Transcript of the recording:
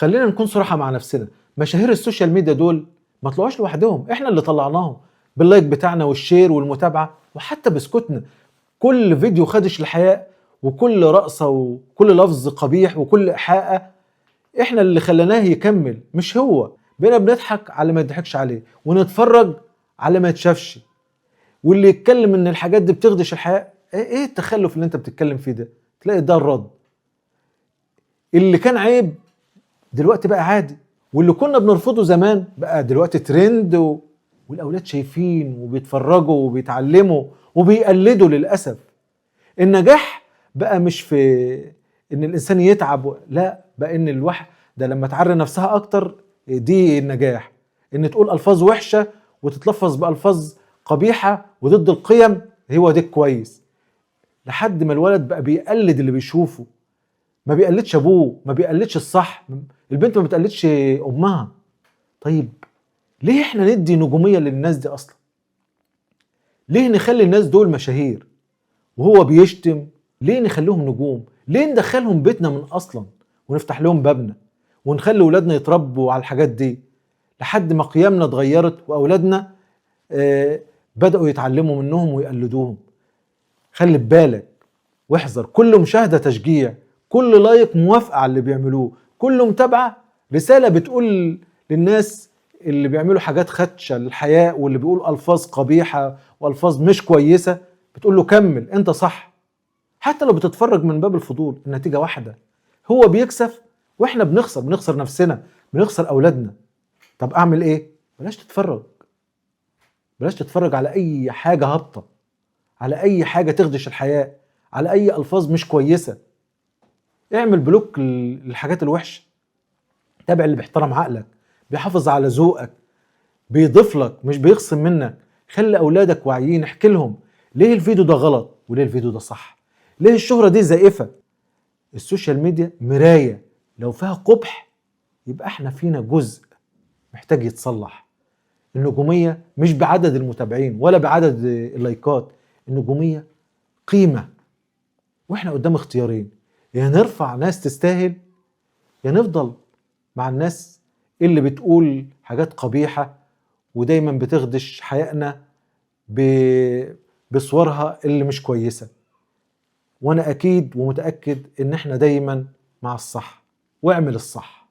خلينا نكون صراحة مع نفسنا، مشاهير السوشيال ميديا دول ما طلعوش لوحدهم، احنا اللي طلعناهم باللايك بتاعنا والشير والمتابعة وحتى بسكوتنا. كل فيديو خدش الحياء وكل رقصة وكل لفظ قبيح وكل إيحاءة احنا اللي خليناه يكمل، مش هو. بقينا بنضحك على ما يضحكش عليه ونتفرج على ما يتشافش، واللي يتكلم ان الحاجات دي بتخدش الحياء، ايه التخلف اللي انت بتتكلم فيه ده؟ تلاقي ده الرد. اللي كان عيب دلوقتي بقى عادي، واللي كنا بنرفضه زمان بقى دلوقتي ترند والاولاد شايفين وبيتفرجوا وبيتعلموا وبيقلدوا. للاسف النجاح بقى مش في ان الانسان يتعب، لا، بقى ان الواحد ده لما تعري نفسها اكتر دي النجاح. ان تقول الفاظ وحشة وتتلفظ بالفاظ قبيحة وضد القيم، هو ده كويس. لحد ما الولد بقى بيقلد اللي بيشوفه، ما بيقلدش ابوه، ما بيقلدش الصح. البنت ما بتقلدش امها. طيب ليه احنا ندي نجومية للناس دي اصلا؟ ليه نخلي الناس دول مشاهير وهو بيشتم؟ ليه نخليهم نجوم؟ ليه ندخلهم بيتنا من اصلا ونفتح لهم بابنا ونخلي ولادنا يتربوا على الحاجات دي لحد ما قيمنا اتغيرت واولادنا بدأوا يتعلموا منهم ويقلدوهم؟ خلي بالك واحذر، كل مشاهدة تشجيع، كل لايك موافقة على اللي بيعملوه، كل متابعة رسالة بتقول للناس اللي بيعملوا حاجات خدشة للحياة واللي بيقول ألفاظ قبيحة وألفاظ مش كويسة، بتقول له كمل انت صح. حتى لو بتتفرج من باب الفضول، النتيجة واحدة، هو بيكسب واحنا بنخسر نفسنا، بنخسر أولادنا. طب أعمل إيه؟ بلاش تتفرج على أي حاجة هابطة، على أي حاجة تخدش الحياة، على أي ألفاظ مش كويسة. اعمل بلوك للحاجات الوحشة. تابع اللي بيحترم عقلك، بيحافظ على ذوقك، بيضيف لك مش بيخصم منك. خلي أولادك واعيين، احكي لهم ليه الفيديو ده غلط وليه الفيديو ده صح، ليه الشهرة دي زائفة. السوشيال ميديا مراية، لو فيها قبح يبقى احنا فينا جزء محتاج يتصلح. النجومية مش بعدد المتابعين ولا بعدد اللايكات، النجومية قيمة. واحنا قدام اختيارين، يا نرفع ناس تستاهل، يا نفضل مع الناس اللي بتقول حاجات قبيحة ودايما بتخدش حياتنا بصورها اللي مش كويسة. وانا اكيد ومتأكد ان احنا دايما مع الصح، واعمل الصح.